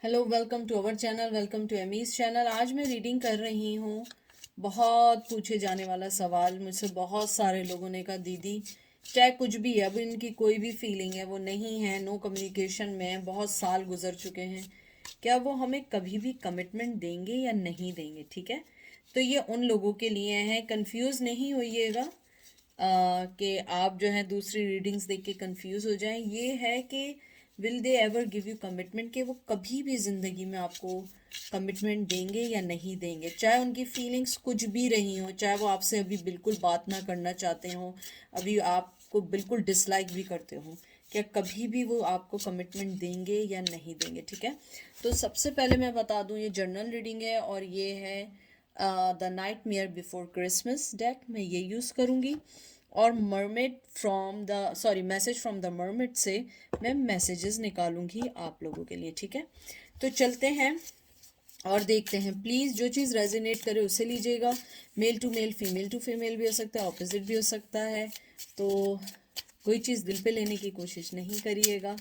Hello, welcome to our channel, welcome to Amy's channel. आज मैं reading कर रही हूँ। बहुत पूछे जाने वाला सवाल मुझसे बहुत सारे लोगों ने कहा, दीदी चाहे कुछ भी है, अब इनकी कोई भी फीलिंग है वो नहीं है, नो कम्युनिकेशन में बहुत साल गुजर चुके हैं, क्या वो हमें कभी भी कमिटमेंट देंगे या नहीं देंगे? ठीक है, तो ये उन लोगों के लिए है। कंफ्यूज नहीं होइएगा कि आप जो है दूसरी रीडिंग्स देख के कंफ्यूज हो जाएं। ये है कि will they ever give you commitment, कि वो कभी भी ज़िंदगी में आपको कमिटमेंट देंगे या नहीं देंगे, चाहे उनकी फीलिंग्स कुछ भी रही हो, चाहे वो आपसे अभी बिल्कुल बात ना करना चाहते हो, अभी आपको बिल्कुल डिसलाइक भी करते हो, क्या कभी भी वो आपको कमिटमेंट देंगे या नहीं देंगे? ठीक है, तो सबसे पहले मैं बता दूं, ये जर्नल रीडिंग है और ये है the night mayor before Christmas deck. मैं ये यूज़ करूँगी और mermaid from the message from the mermaid से मैं मैसेजेस निकालूंगी आप लोगों के लिए। ठीक है, तो चलते हैं और देखते हैं। प्लीज़ जो चीज़ रेजोनेट करे उसे लीजिएगा। Male to male, female to female भी हो सकता है, ऑपोजिट भी हो सकता है, तो कोई चीज़ दिल पे लेने की कोशिश नहीं करिएगा।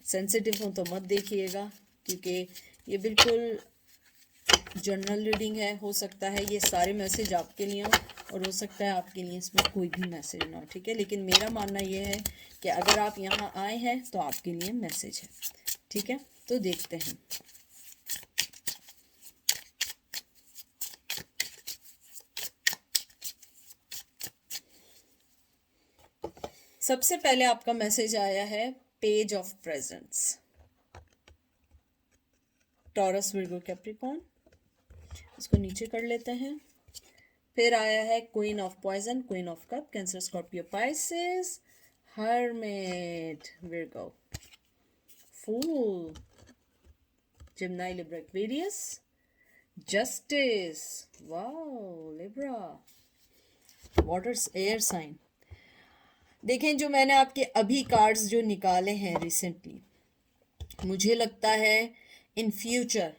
सेंसिटिव हो तो मत देखिएगा, क्योंकि ये बिल्कुल जनरल रीडिंग है। हो सकता है ये सारे मैसेज आपके लिए हो और हो सकता है आपके लिए इसमें कोई भी मैसेज ना हो। ठीक है, लेकिन मेरा मानना ये है कि अगर आप यहाँ आए हैं तो आपके लिए मैसेज है। ठीक है, तो देखते हैं। सबसे पहले आपका मैसेज आया है page of presents, Taurus, Virgo, Capricorn. इसको नीचे कर लेते हैं। फिर आया है queen of poison, queen of cup, Cancer, Scorpio, Pisces, hermit, Virgo, fool, Gemini, Libra, Aquarius, Justice, wow, Libra, water, air sign. देखें, जो मैंने आपके अभी कार्ड्स जो निकाले हैं रिसेंटली, मुझे लगता है इन फ्यूचर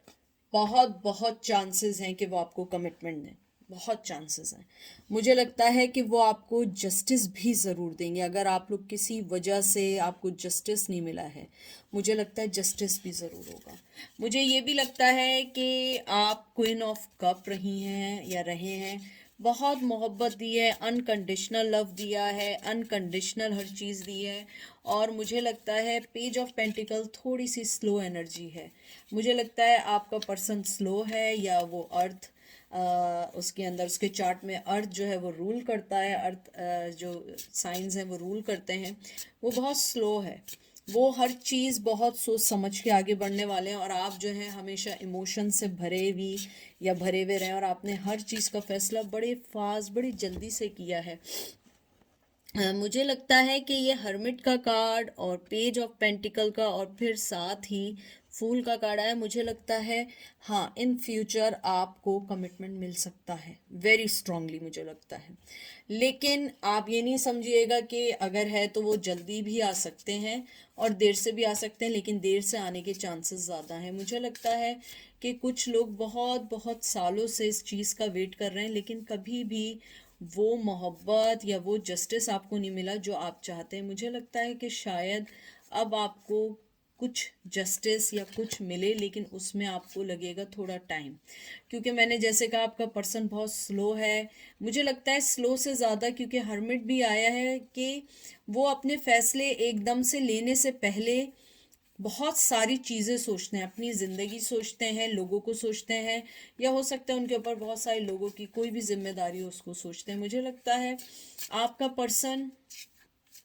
बहुत बहुत चांसेस हैं कि वो आपको कमिटमेंट दें, बहुत चांसेस हैं। मुझे लगता है कि वो आपको जस्टिस भी ज़रूर देंगे। अगर आप लोग किसी वजह से आपको जस्टिस नहीं मिला है, मुझे लगता है जस्टिस भी ज़रूर होगा। मुझे ये भी लगता है कि आप क्वीन ऑफ कप रही हैं या रहे हैं, बहुत मोहब्बत दी है, अनकंडीशनल लव दिया है, अनकंडीशनल हर चीज़ दी है। और मुझे लगता है पेज ऑफ पेंटिकल थोड़ी सी स्लो एनर्जी है। मुझे लगता है आपका पर्सन स्लो है, या वो अर्थ उसके अंदर, उसके चार्ट में अर्थ जो है वो रूल करता है, अर्थ जो साइंस हैं वो रूल करते हैं, वो बहुत स्लो है। वो हर चीज़ बहुत सोच समझ के आगे बढ़ने वाले हैं, और आप जो है हमेशा इमोशन से भरे हुए या भरे हुए रहे, और आपने हर चीज़ का फैसला बड़े फास्ट, बड़ी जल्दी से किया है। मुझे लगता है कि ये हर्मिट का कार्ड और पेज ऑफ पेंटिकल का और फिर साथ ही फूल का कार्ड आया, मुझे लगता है हाँ, इन फ्यूचर आपको कमिटमेंट मिल सकता है, वेरी स्ट्रांगली मुझे लगता है। लेकिन आप ये नहीं समझिएगा कि अगर है तो वो जल्दी भी आ सकते हैं और देर से भी आ सकते हैं, लेकिन देर से आने के चांसेस ज़्यादा हैं। मुझे लगता है कि कुछ लोग बहुत बहुत सालों से इस चीज़ का वेट कर रहे हैं, लेकिन कभी भी वो मोहब्बत या वो जस्टिस आपको नहीं मिला जो आप चाहते हैं। मुझे लगता है कि शायद अब आपको कुछ जस्टिस या कुछ मिले, लेकिन उसमें आपको लगेगा थोड़ा टाइम, क्योंकि मैंने जैसे कहा आपका पर्सन बहुत स्लो है। मुझे लगता है स्लो से ज़्यादा, क्योंकि हर्मिट भी आया है कि वो अपने फैसले एकदम से लेने से पहले बहुत सारी चीज़ें सोचते हैं, अपनी ज़िंदगी सोचते हैं, लोगों को सोचते हैं, या हो सकता है उनके ऊपर बहुत सारे लोगों की कोई भी जिम्मेदारी हो उसको सोचते हैं। मुझे लगता है आपका पर्सन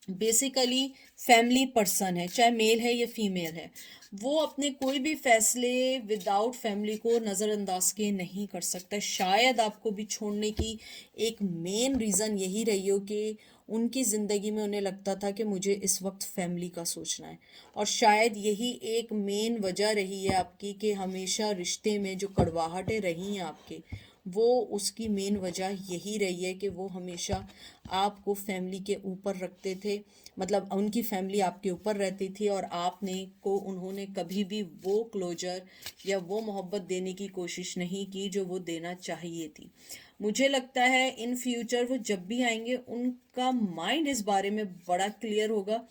बेसिकली फैमिली पर्सन है, चाहे मेल है या फीमेल है। वो अपने कोई भी फैसले विदाउट फैमिली को नज़रअंदाज के नहीं कर सकता। शायद आपको भी छोड़ने की एक मेन रीज़न यही रही हो कि उनकी ज़िंदगी में उन्हें लगता था कि मुझे इस वक्त फैमिली का सोचना है, और शायद यही एक मेन वजह रही है आपकी कि हमेशा रिश्ते में जो कड़वाहटें रही हैं आपके, वो उसकी मेन वजह यही रही है कि वो हमेशा आपको फैमिली के ऊपर रखते थे, मतलब उनकी फैमिली आपके ऊपर रहती थी, और आपने को उन्होंने कभी भी वो क्लोजर या वो मोहब्बत देने की कोशिश नहीं की जो वो देना चाहिए थी। मुझे लगता है इन फ्यूचर वो जब भी आएंगे उनका माइंड इस बारे में बड़ा क्लियर होगा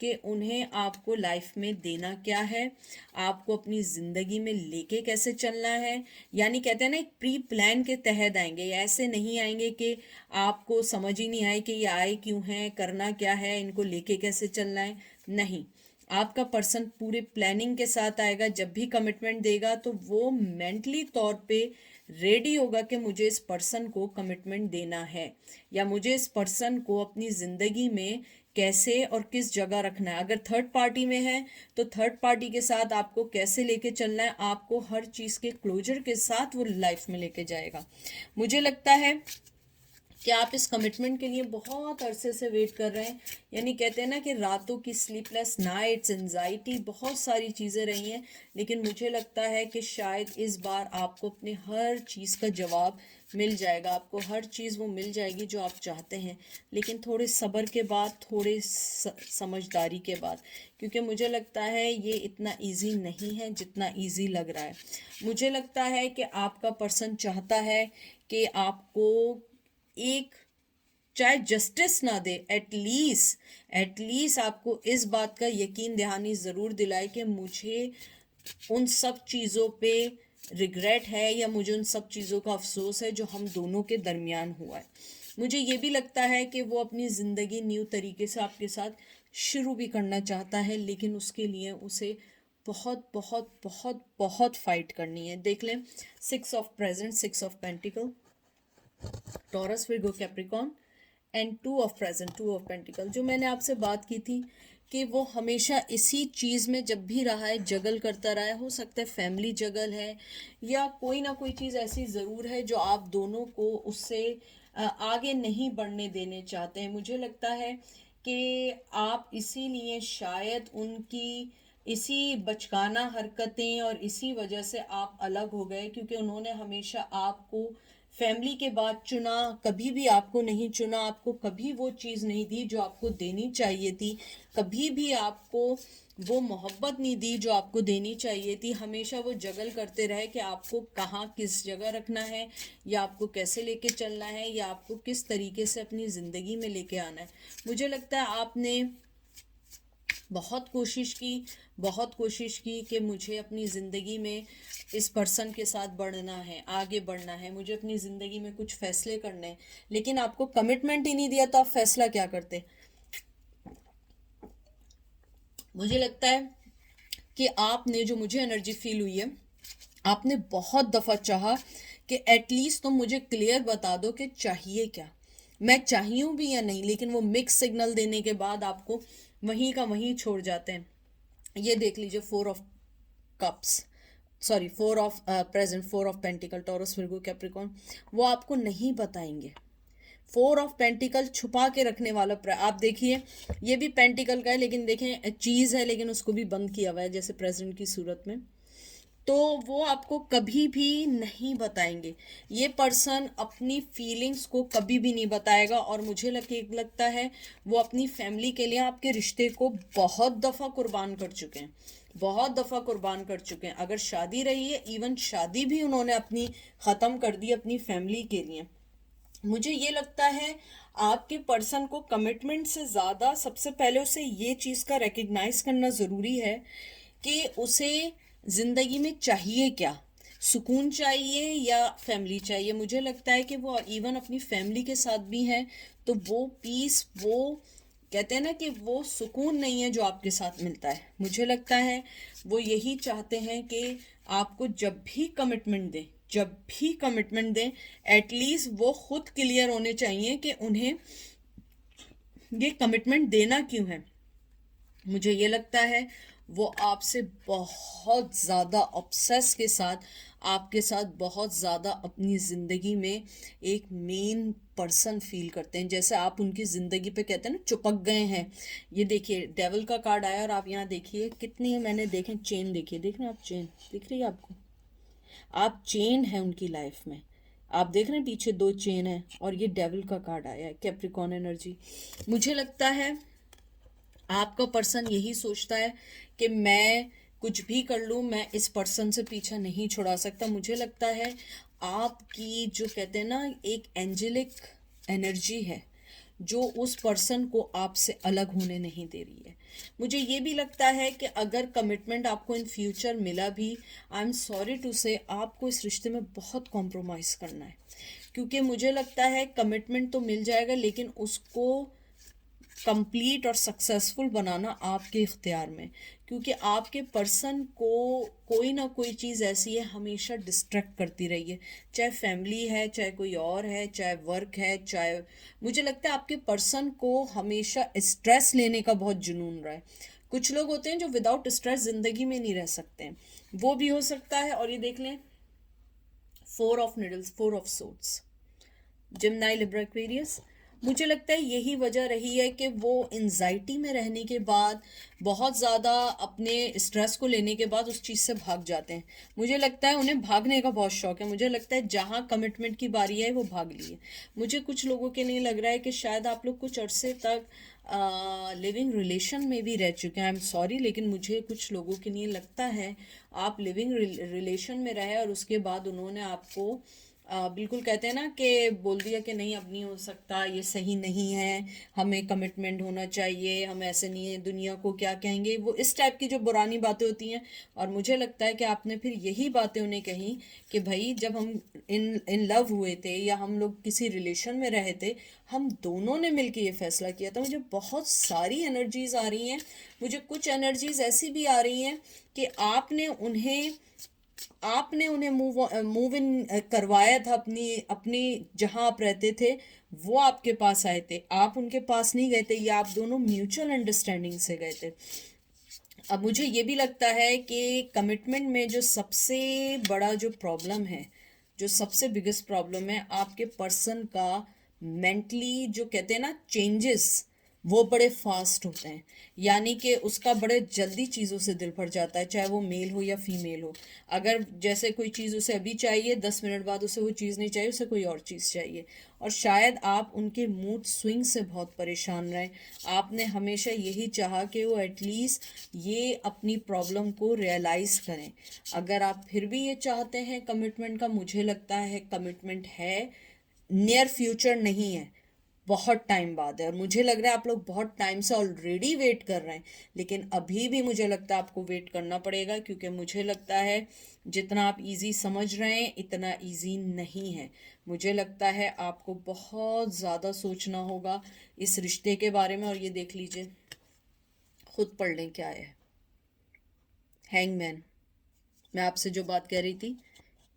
कि उन्हें आपको लाइफ में देना क्या है, आपको अपनी ज़िंदगी में लेके कैसे चलना है। यानी कहते हैं ना, एक प्री प्लान के तहत आएंगे, ऐसे नहीं आएंगे कि आपको समझ ही नहीं आए कि ये आए क्यों हैं, करना क्या है, इनको लेके कैसे चलना है। नहीं, आपका पर्सन पूरे प्लानिंग के साथ आएगा। जब भी कमिटमेंट देगा तो वो मेंटली तौर पे रेडी होगा कि मुझे इस पर्सन को कमिटमेंट देना है, या मुझे इस पर्सन को अपनी ज़िंदगी में कैसे और किस जगह रखना है। अगर थर्ड पार्टी में है तो थर्ड पार्टी के साथ आपको कैसे लेके चलना है, आपको हर चीज़ के क्लोजर के साथ वो लाइफ में लेके जाएगा। मुझे लगता है कि आप इस कमिटमेंट के लिए बहुत अरसे से वेट कर रहे हैं। यानी कहते हैं ना कि रातों की स्लीपलेस नाइट्स, एंजाइटी, बहुत सारी चीज़ें रही हैं, लेकिन मुझे लगता है कि शायद इस बार आपको अपने हर चीज़ का जवाब मिल जाएगा। आपको हर चीज़ वो मिल जाएगी जो आप चाहते हैं, लेकिन थोड़े सब्र के बाद, थोड़े समझदारी के बाद, क्योंकि मुझे लगता है ये इतना इजी नहीं है जितना इजी लग रहा है। मुझे लगता है कि आपका पर्सन चाहता है कि आपको एक, चाहे जस्टिस ना दे, एटलीस्ट आपको इस बात का यकीन दहानी ज़रूर दिलाए कि मुझे उन सब चीज़ों पे रिग्रेट है, या मुझे उन सब चीज़ों का अफसोस है जो हम दोनों के दरमियान हुआ है। मुझे ये भी लगता है कि वो अपनी ज़िंदगी न्यू तरीके से आपके साथ शुरू भी करना चाहता है, लेकिन उसके लिए उसे बहुत बहुत बहुत बहुत फाइट करनी है। देख लें, 6 of present, 6 of pentacle, taurus, Virgo, Capricorn and 2 of present, 2 of pentacle. जो मैंने आपसे बात की थी कि वो हमेशा इसी चीज़ में जब भी रहा है जगल करता रहा है। हो सकता है फैमिली जगल है, या कोई ना कोई चीज़ ऐसी ज़रूर है जो आप दोनों को उससे आगे नहीं बढ़ने देने चाहते हैं। मुझे लगता है कि आप इसीलिए शायद उनकी इसी बचकाना हरकतें और इसी वजह से आप अलग हो गए, क्योंकि उन्होंने हमेशा आपको फैमिली के बाद चुना, कभी भी आपको नहीं चुना। आपको कभी वो चीज़ नहीं दी जो आपको देनी चाहिए थी, कभी भी आपको वो मोहब्बत नहीं दी जो आपको देनी चाहिए थी। हमेशा वो जगल करते रहे कि आपको कहाँ किस जगह रखना है, या आपको कैसे लेके चलना है, या आपको किस तरीके से अपनी ज़िंदगी में लेके आना है। मुझे लगता है आपने बहुत कोशिश की कि मुझे अपनी ज़िंदगी में इस पर्सन के साथ बढ़ना है, आगे बढ़ना है, मुझे अपनी ज़िंदगी में कुछ फैसले करने हैं, लेकिन आपको कमिटमेंट ही नहीं दिया तो आप फैसला क्या करते। मुझे लगता है कि आपने, जो मुझे एनर्जी फील हुई है, आपने बहुत दफ़ा चाहा कि एटलीस्ट तुम मुझे क्लियर बता दो कि चाहिए क्या, मैं चाहिए भी या नहीं, लेकिन वो मिक्स सिग्नल देने के बाद आपको वहीं का वहीं छोड़ जाते हैं। ये देख लीजिए, 4 of cups, sorry 4 of present, 4 of pentacle, taurus, Virgo, Capricorn, वो आपको नहीं बताएंगे। 4 ऑफ पेंटिकल छुपा के रखने वाला आप देखिए, ये भी पेंटिकल का है, लेकिन देखें चीज़ है, लेकिन उसको भी बंद किया हुआ है जैसे प्रेजेंट की सूरत में। तो वो आपको कभी भी नहीं बताएंगे। ये पर्सन अपनी फीलिंग्स को कभी भी नहीं बताएगा, और मुझे लगता है वो अपनी फैमिली के लिए आपके रिश्ते को बहुत दफ़ा कुर्बान कर चुके हैं, बहुत दफ़ा कुर्बान कर चुके हैं। अगर शादी रही है, इवन शादी भी उन्होंने अपनी ख़त्म कर दी अपनी फैमिली के लिए। मुझे ये लगता है आपके पर्सन को कमिटमेंट से ज़्यादा सबसे पहले उसे ये चीज़ का रिकग्नाइज करना ज़रूरी है कि उसे ज़िंदगी में चाहिए क्या, सुकून चाहिए या फैमिली चाहिए। मुझे लगता है कि वो इवन अपनी फैमिली के साथ भी हैं, तो वो पीस, वो कहते हैं ना कि वो सुकून नहीं है जो आपके साथ मिलता है। मुझे लगता है वो यही चाहते हैं कि आपको जब भी कमिटमेंट दें, एटलीस्ट वो खुद क्लियर होने चाहिए कि उन्हें ये कमिटमेंट देना क्यों है। मुझे ये लगता है वो आपसे बहुत ज़्यादा ऑब्सेस के साथ, आपके साथ बहुत ज़्यादा अपनी ज़िंदगी में एक मेन पर्सन फील करते हैं, जैसे आप उनकी ज़िंदगी पे कहते हैं ना चिपक गए हैं। ये देखिए, डेविल का कार्ड आया, और आप यहाँ देखिए कितनी मैंने देखे चेन, देखिए, देख रहे हैं आप चेन, दिख रही है आपको, आप चेन है उनकी लाइफ में, आप देख रहे हैं पीछे 2 चेन है, और ये डेविल का कार्ड आया है, कैप्रिकॉर्न एनर्जी। मुझे लगता है आपका पर्सन यही सोचता है कि मैं कुछ भी कर लूँ, मैं इस पर्सन से पीछा नहीं छुड़ा सकता। मुझे लगता है आपकी, जो कहते हैं ना, एक एंजेलिक एनर्जी है जो उस पर्सन को आपसे अलग होने नहीं दे रही है। मुझे ये भी लगता है कि अगर कमिटमेंट आपको इन फ्यूचर मिला भी, आई एम सॉरी टू से, आपको इस रिश्ते में बहुत कॉम्प्रोमाइज़ करना है, क्योंकि मुझे लगता है कमिटमेंट तो मिल जाएगा लेकिन उसको कंप्लीट और सक्सेसफुल बनाना आपके इख्तियार में, क्योंकि आपके पर्सन को कोई ना कोई चीज़ ऐसी है हमेशा डिस्ट्रैक्ट करती रही है, चाहे फैमिली है, चाहे कोई और है, चाहे वर्क है, चाहे, मुझे लगता है आपके पर्सन को हमेशा स्ट्रेस लेने का बहुत जुनून रहा है। कुछ लोग होते हैं जो विदाउट स्ट्रेस ज़िंदगी में नहीं रह सकते हैं, वो भी हो सकता है। और ये देख लें, 4 of needles, 4 of swords, जिमनाई Libra Aquarius, मुझे लगता है यही वजह रही है कि वो एंजाइटी में रहने के बाद, बहुत ज़्यादा अपने स्ट्रेस को लेने के बाद उस चीज़ से भाग जाते हैं। मुझे लगता है उन्हें भागने का बहुत शौक है। मुझे लगता है जहाँ कमिटमेंट की बारी है वो भाग लिए। मुझे कुछ लोगों के लिए लग रहा है कि शायद आप लोग कुछ अरसे तक लिविंग रिलेशन में भी रह चुके हैं। आई एम सॉरी, लेकिन मुझे कुछ लोगों के लिए लगता है आप लिविंग रिलेशन में रहे और उसके बाद उन्होंने आपको बिल्कुल, कहते हैं ना कि बोल दिया कि नहीं अब नहीं हो सकता, ये सही नहीं है, हमें कमिटमेंट होना चाहिए, हम ऐसे नहीं है, दुनिया को क्या कहेंगे, वो इस टाइप की जो पुरानी बातें होती हैं। और मुझे लगता है कि आपने फिर यही बातें उन्हें कही कि भाई जब हम इन लव हुए थे या हम लोग किसी रिलेशन में रहे थे, हम दोनों ने मिलकर ये फैसला किया था। मुझे बहुत सारी एनर्जीज आ रही हैं, मुझे कुछ एनर्जीज ऐसी भी आ रही हैं कि आपने उन्हें मूव इन करवाया था, अपनी जहां आप रहते थे वो आपके पास आए थे, आप उनके पास नहीं गए थे, या आप दोनों म्यूचुअल अंडरस्टैंडिंग से गए थे। अब मुझे ये भी लगता है कि कमिटमेंट में जो सबसे बड़ा जो प्रॉब्लम है, जो सबसे बिगेस्ट प्रॉब्लम है, आपके पर्सन का मेंटली जो कहते हैं ना चेंजेस, वो बड़े फास्ट होते हैं। यानी कि उसका बड़े जल्दी चीज़ों से दिल भर जाता है, चाहे वो मेल हो या फीमेल हो। अगर जैसे कोई चीज़ उसे अभी चाहिए, 10 मिनट बाद उसे वो चीज़ नहीं चाहिए, उसे कोई और चीज़ चाहिए। और शायद आप उनके मूड स्विंग से बहुत परेशान रहें। आपने हमेशा यही चाहा कि वो एटलीस्ट ये अपनी प्रॉब्लम को रियलाइज़ करें। अगर आप फिर भी ये चाहते हैं कमिटमेंट का, मुझे लगता है कमिटमेंट है, नियर फ्यूचर नहीं है, बहुत टाइम बाद है। और मुझे लग रहा है आप लोग बहुत टाइम से ऑलरेडी वेट कर रहे हैं, लेकिन अभी भी मुझे लगता है आपको वेट करना पड़ेगा, क्योंकि मुझे लगता है जितना आप इजी समझ रहे हैं इतना इजी नहीं है। मुझे लगता है आपको बहुत ज़्यादा सोचना होगा इस रिश्ते के बारे में। और ये देख लीजिए, खुद पढ़ लें क्या है। हैंगमैन, मैं आपसे जो बात कह रही थी,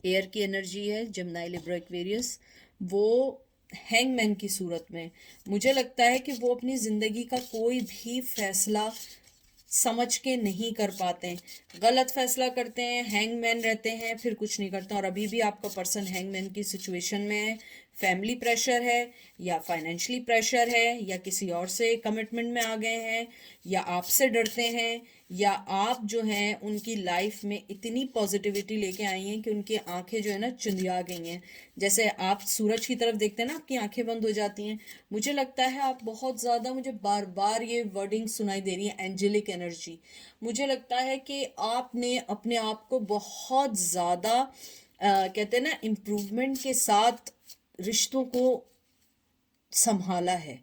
एयर की एनर्जी है, जेमिनी लिब्रा एक्वेरियस, वो हैंगमैन की सूरत में, मुझे लगता है कि वो अपनी ज़िंदगी का कोई भी फैसला समझ के नहीं कर पाते हैं, गलत फैसला करते हैं, हैंगमैन रहते हैं, फिर कुछ नहीं करते। और अभी भी आपका पर्सन हैंगमैन की सिचुएशन में है। फैमिली प्रेशर है, या फाइनेंशियली प्रेशर है, या किसी और से कमिटमेंट में आ गए हैं, या आपसे डरते हैं, या आप जो हैं उनकी लाइफ में इतनी पॉजिटिविटी लेके आई हैं कि उनकी आंखें जो है ना चुंधिया गई हैं। जैसे आप सूरज की तरफ देखते हैं ना, आपकी आंखें बंद हो जाती हैं। मुझे लगता है आप बहुत ज़्यादा, मुझे बार बार ये वर्डिंग सुनाई दे रही है, एंजेलिक एनर्जी। मुझे लगता है कि आपने अपने आप को बहुत ज़्यादा कहते हैं ना इम्प्रूवमेंट के साथ रिश्तों को संभाला है।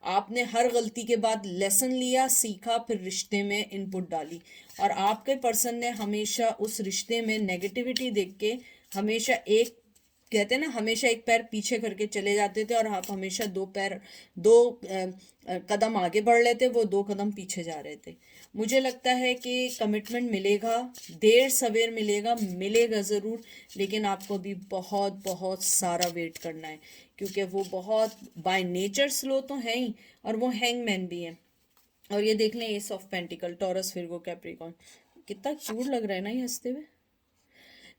आपने हर गलती के बाद लेसन लिया, सीखा, फिर रिश्ते में इनपुट डाली। और आपके पर्सन ने हमेशा उस रिश्ते में नेगेटिविटी देख के हमेशा एक, कहते हैं ना, हमेशा एक पैर पीछे करके चले जाते थे, और आप हमेशा दो कदम आगे बढ़ लेते, वो 2 कदम पीछे जा रहे थे। मुझे लगता है कि कमिटमेंट मिलेगा, देर सवेर मिलेगा, मिलेगा ज़रूर, लेकिन आपको अभी बहुत बहुत सारा वेट करना है, क्योंकि वो बहुत बाय नेचर स्लो तो है ही, और वो हैंगमैन भी है। और ये देख लें, S of pentacle, taurus, Virgo, Capricorn, कितना क्यूट लग रहा है ना ये हंसते हुए।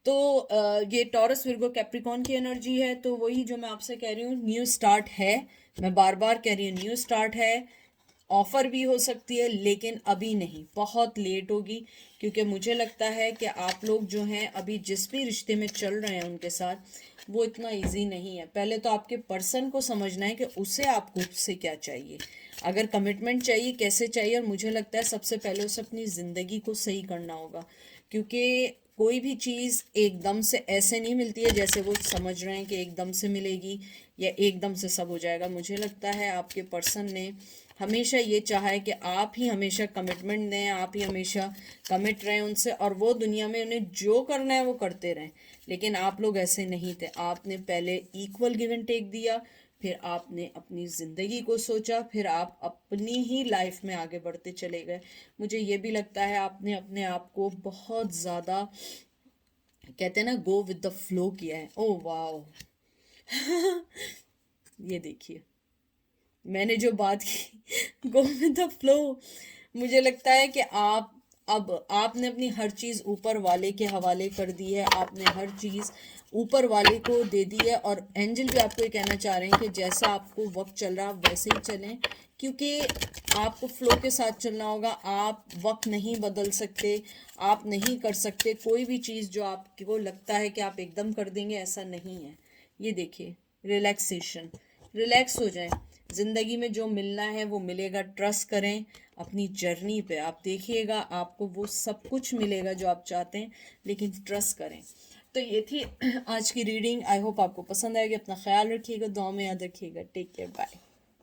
तो ये टॉरस, विर्गो, कैप्रिकॉर्न की एनर्जी है। तो वही जो मैं आपसे कह रही हूँ, न्यू स्टार्ट है, मैं बार बार कह रही हूँ न्यू स्टार्ट है। ऑफर भी हो सकती है, लेकिन अभी नहीं, बहुत लेट होगी, क्योंकि मुझे लगता है कि आप लोग जो हैं अभी जिस भी रिश्ते में चल रहे हैं उनके साथ, वो इतना इजी नहीं है। पहले तो आपके पर्सन को समझना है कि उसे आपको उससे क्या चाहिए, अगर कमिटमेंट चाहिए कैसे चाहिए। और मुझे लगता है सबसे पहले उसे अपनी ज़िंदगी को सही करना होगा, क्योंकि कोई भी चीज़ एकदम से ऐसे नहीं मिलती है जैसे वो समझ रहे हैं कि एकदम से मिलेगी या एकदम से सब हो जाएगा। मुझे लगता है आपके पर्सन ने हमेशा ये चाहा है कि आप ही हमेशा कमिटमेंट दें, आप ही हमेशा कमिट रहें उनसे, और वो दुनिया में उन्हें जो करना है वो करते रहें। लेकिन आप लोग ऐसे नहीं थे, आपने पहले इक्वल गिव एंड टेक दिया, फिर आपने अपनी ज़िंदगी को सोचा, फिर आप अपनी ही लाइफ में आगे बढ़ते चले गए। मुझे ये भी लगता है आपने अपने आप को बहुत ज़्यादा, कहते हैं ना, गो विद द फ्लो किया है। ओह वाओ ये देखिए मैंने जो बात की गो विद द फ्लो, मुझे लगता है कि आप अब आपने अपनी हर चीज़ ऊपर वाले के हवाले कर दी है, आपने हर चीज़ ऊपर वाले को दे दी है। और एंजल भी आपको ये कहना चाह रहे हैं कि जैसा आपको वक्त चल रहा आप वैसे ही चलें, क्योंकि आपको फ्लो के साथ चलना होगा। आप वक्त नहीं बदल सकते, आप नहीं कर सकते कोई भी चीज़ जो आपको लगता है कि आप एकदम कर देंगे, ऐसा नहीं है। ये देखिए रिलैक्सेशन, रिलैक्स हो जाएं, ज़िंदगी में जो मिलना है वो मिलेगा। ट्रस्ट करें अपनी जर्नी पे, आप देखिएगा आपको वो सब कुछ मिलेगा जो आप चाहते हैं, लेकिन ट्रस्ट करें। तो ये थी आज की रीडिंग। आई होप आपको पसंद आएगी। अपना ख्याल रखिएगा, दुआ में याद रखिएगा। Take care, bye.